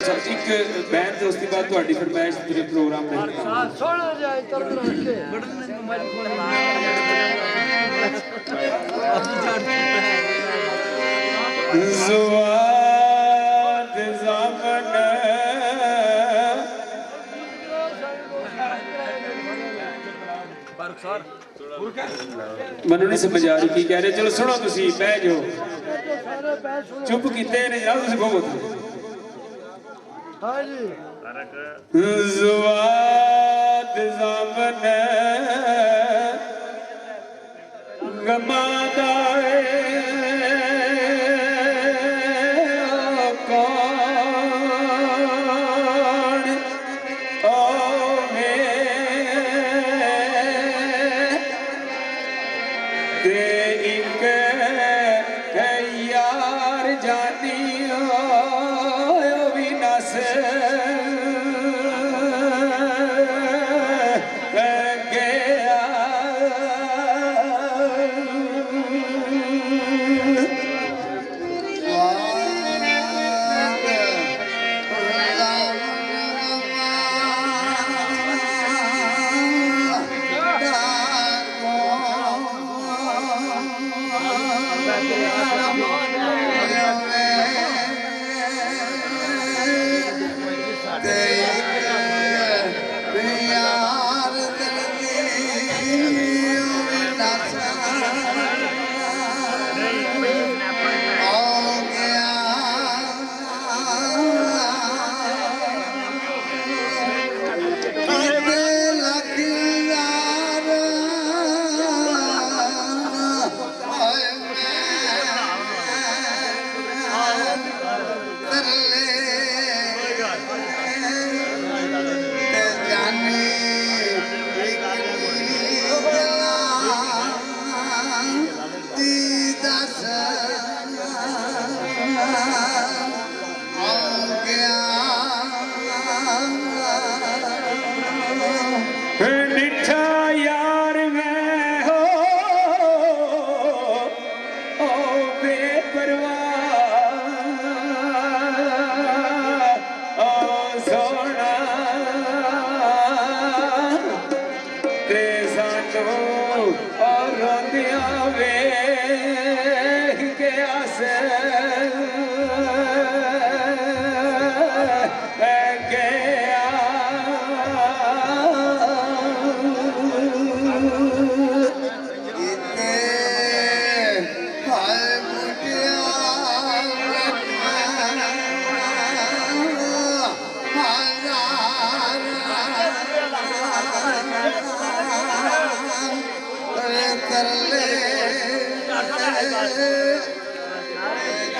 एक बैन दोस्ती बाद ਤੁਹਾਡੀ फरमाइश पूरे प्रोग्राम में सुन जाए तरन रख के ज़ुआद ज़मन मनु नहीं समझ आ रही की कह रहे। चलो सुनो तुसी बह जाओ चुप कीते ने जनाब तुसी बहुत हाँ जी ज़ुआद ज़मन गमादा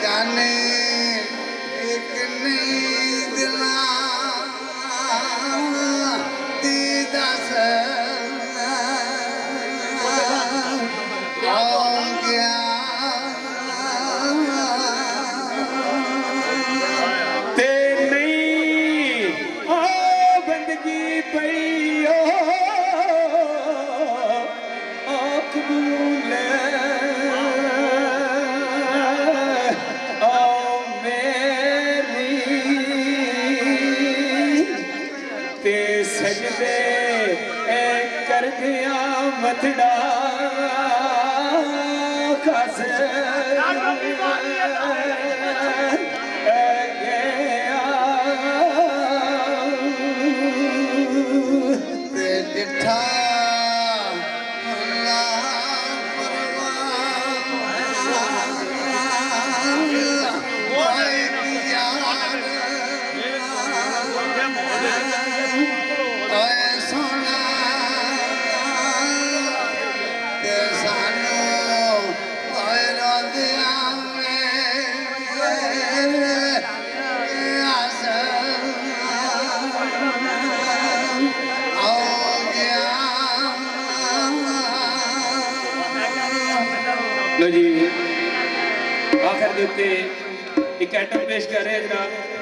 जाने एक नींद ना दीदास हो गया ते नहीं ओ बंदगी पई ओ कबूल सजदे कर दिया मतड़ा खस गया डिठा लो जी आखिर देते एक आइटम पेश कर रहे हैं जनाब।